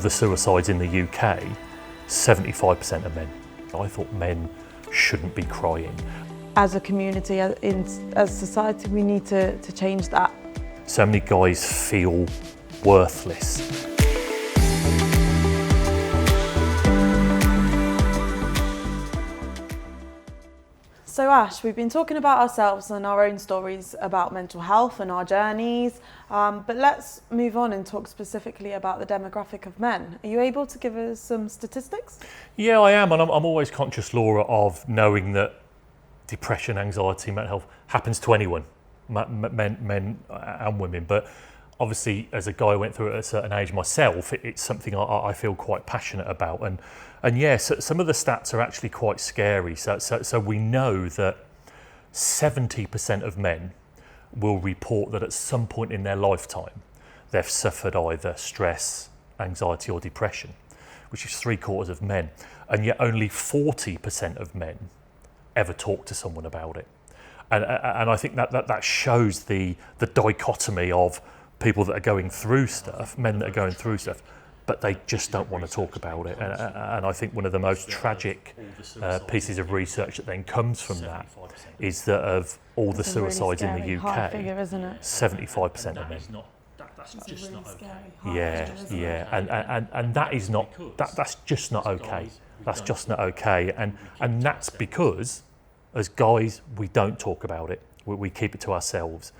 the suicides in the UK, 75% are men. I thought men shouldn't be crying. As a community, as society, we need to change that. So many guys feel worthless. So Ash, we've been talking about ourselves and our own stories about mental health and our journeys, but let's move on and talk specifically about the demographic of men. Are you able to give us some statistics? Yeah, I am, and I'm always conscious, Laura, of knowing that depression, anxiety, mental health happens to anyone, men and women, but obviously as a guy who went through it at a certain age myself, it's something I feel quite passionate about. And yes, some of the stats are actually quite scary. So we know that 70% of men will report that at some point in their lifetime, they've suffered either stress, anxiety or depression, which is 3/4 of men. And yet only 40% of men ever talk to someone about it. And I think that shows the dichotomy of people that are going through stuff, men that are going through stuff, but they just don't want to talk about it. And I think one of the most tragic pieces of research that then comes from that is that of all the suicides in the UK, figure, isn't it? 75% of men. That's just not okay. And that is not, that's just not okay. That's just not okay. And that's because, as guys, we don't talk about it. We keep it to ourselves.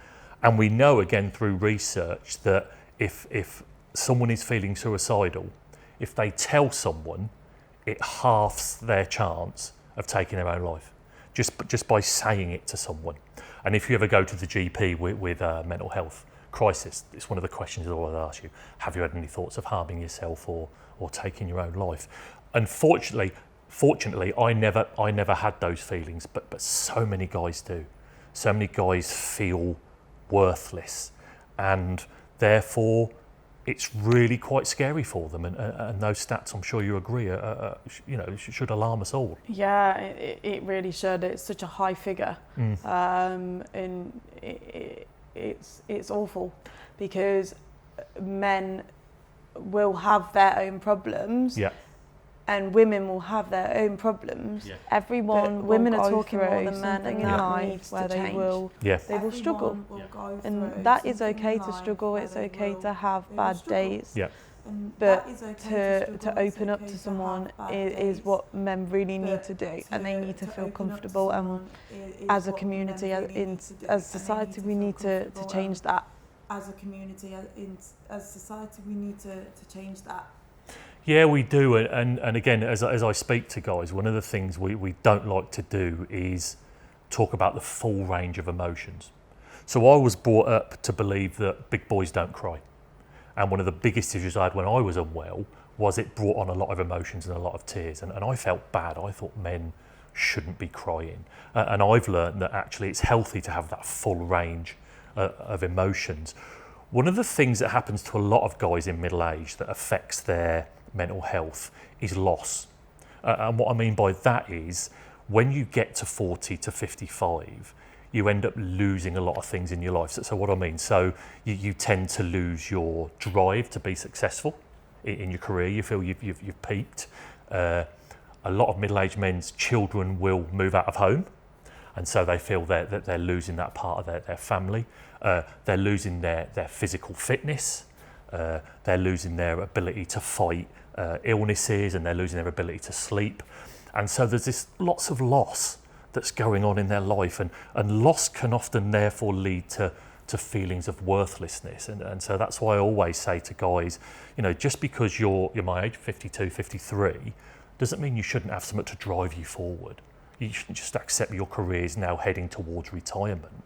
And we know, again, through research, that if someone is feeling suicidal, if they tell someone, it halves their chance of taking their own life, just by saying it to someone. And if you ever go to the GP with a mental health crisis, it's one of the questions they always ask you: have you had any thoughts of harming yourself or taking your own life? Unfortunately, I never had those feelings, but so many guys do. So many guys feel worthless, and therefore it's really quite scary for them. And those stats, I'm sure you agree, should alarm us all. Yeah, it really should. It's such a high figure, and it's awful because men will have their own problems. Yeah. And women will have their own problems. Yeah. Everyone, women are talking more than men in life where they will struggle, and that is okay to struggle. It's okay to have bad days. Yeah. But to open up to someone is what men really need to do, and they need to feel comfortable. And as a community, as society, we need to change that. As a community, as society, we need to change that. Yeah, we do, and again, as I speak to guys, one of the things we don't like to do is talk about the full range of emotions. So I was brought up to believe that big boys don't cry, and one of the biggest issues I had when I was unwell was it brought on a lot of emotions and a lot of tears, and I felt bad. I thought men shouldn't be crying, and I've learned that actually it's healthy to have that full range of emotions. One of the things that happens to a lot of guys in middle age that affects their mental health is loss. And what I mean by that is when you get to 40 to 55, you end up losing a lot of things in your life. So what I mean, so you tend to lose your drive to be successful in your career. You feel you've peaked. A lot of middle-aged men's children will move out of home, and so they feel that they're losing that part of their family. They're losing their physical fitness. They're losing their ability to fight illnesses, and they're losing their ability to sleep. And so there's this lots of loss that's going on in their life, and loss can often therefore lead to feelings of worthlessness. And so that's why I always say to guys, just because you're my age, 52, 53, doesn't mean you shouldn't have something to drive you forward. You shouldn't just accept your career is now heading towards retirement.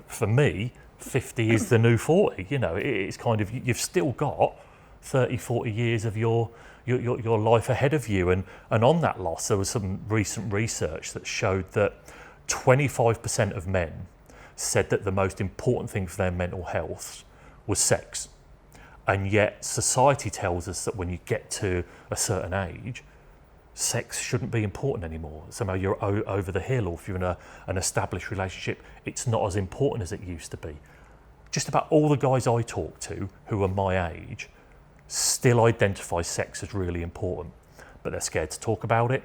For me, 50 is the new 40. It's kind of, you've still got 30, 40 years of your life ahead of you. And on that loss, there was some recent research that showed that 25% of men said that the most important thing for their mental health was sex. And yet society tells us that when you get to a certain age, sex shouldn't be important anymore. Somehow you're over the hill, or if you're in an established relationship, it's not as important as it used to be. Just about all the guys I talk to who are my age still identify sex as really important, but they're scared to talk about it.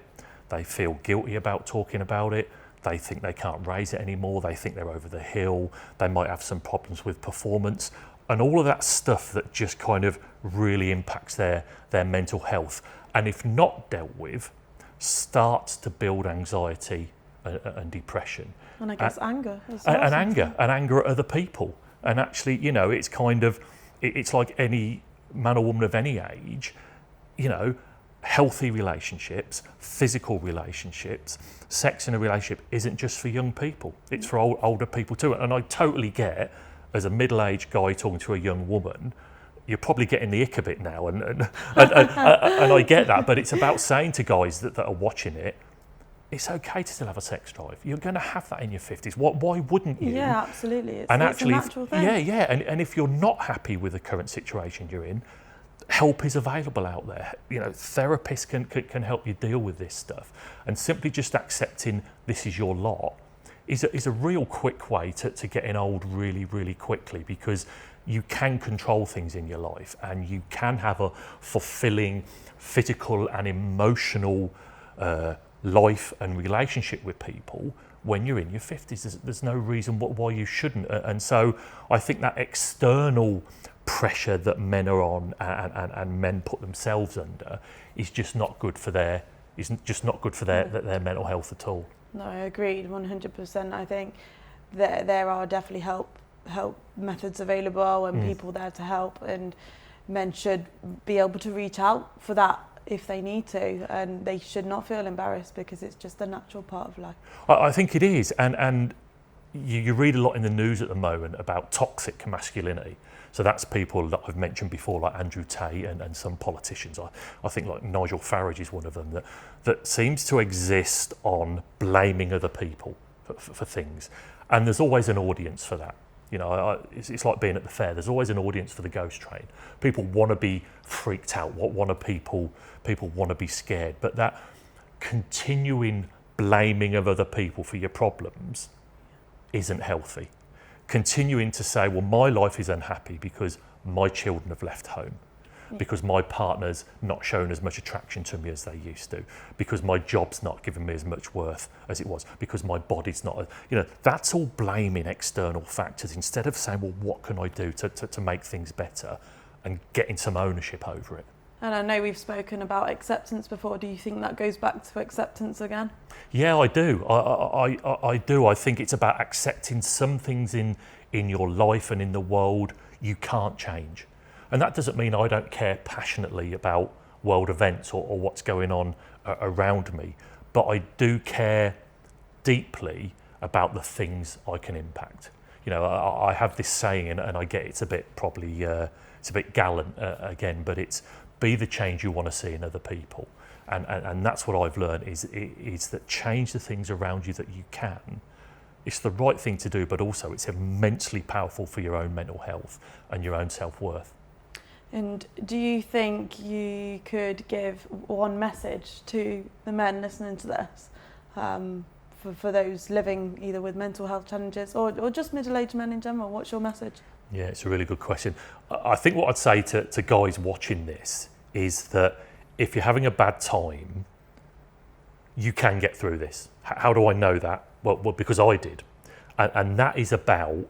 They feel guilty about talking about it. They think they can't raise it anymore. They think they're over the hill. They might have some problems with performance, and all of that stuff that just kind of really impacts their mental health. And if not dealt with, starts to build anxiety and depression. And I guess anger as well. And anger at other people. And actually, you know, it's kind of, it's like any man or woman of any age, you know, healthy relationships, physical relationships, sex in a relationship isn't just for young people. It's for older people too. And I totally get, as a middle-aged guy talking to a young woman, you're probably getting the ick a bit now, and I get that, but it's about saying to guys that are watching it, it's okay to still have a sex drive. You're going to have that in your 50s. Why wouldn't you? Yeah, absolutely. It's a natural thing. Yeah. And if you're not happy with the current situation you're in, help is available out there. You know, therapists can help you deal with this stuff. And simply just accepting this is your lot is a real quick way to getting old really, really quickly, because you can control things in your life and you can have a fulfilling physical and emotional life and relationship with people when you're in your 50s. There's no reason why you shouldn't. And so I think that external pressure that men are on and men put themselves under is just not good for their mental health at all. No, I agreed 100%. I think that there are definitely help methods available and people there to help, and men should be able to reach out for that if they need to, and they should not feel embarrassed, because it's just a natural part of life. I think it is, and you read a lot in the news at the moment about toxic masculinity. So that's people that I've mentioned before, like Andrew Tate and some politicians. I think like Nigel Farage is one of them, that seems to exist on blaming other people for things. And there's always an audience for that. You know, it's like being at the fair. There's always an audience for the ghost train. People want to be freaked out. People want to be scared. But that continuing blaming of other people for your problems isn't healthy. Continuing to say, well, my life is unhappy because my children have left home, because my partner's not shown as much attraction to me as they used to, because my job's not giving me as much worth as it was, because my body's not, you know, that's all blaming external factors instead of saying, well, what can I do to make things better and getting some ownership over it. And I know we've spoken about acceptance before. Do you think that goes back to acceptance again? Yeah, I do. I do. I think it's about accepting some things in your life and in the world you can't change. And that doesn't mean I don't care passionately about world events or what's going on around me, but I do care deeply about the things I can impact. You know, I have this saying, and I get it's a bit probably it's a bit gallant again, but it's be the change you want to see in other people. And that's what I've learned is that change the things around you that you can. It's the right thing to do, but also it's immensely powerful for your own mental health and your own self-worth. And do you think you could give one message to the men listening to this, for those living either with mental health challenges or just middle-aged men in general? What's your message? Yeah, it's a really good question. I think what I'd say to guys watching this is that if you're having a bad time, you can get through this. How do I know that? Well, because I did. And that is about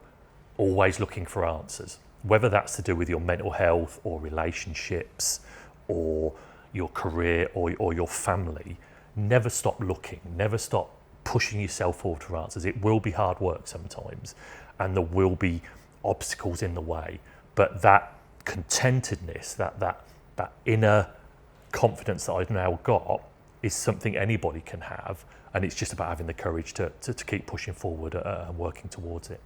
always looking for answers, whether that's to do with your mental health or relationships or your career or your family. Never stop looking, never stop pushing yourself forward for answers. It will be hard work sometimes, and there will be obstacles in the way, but that contentedness, that inner confidence that I've now got is something anybody can have, and it's just about having the courage to keep pushing forward and working towards it.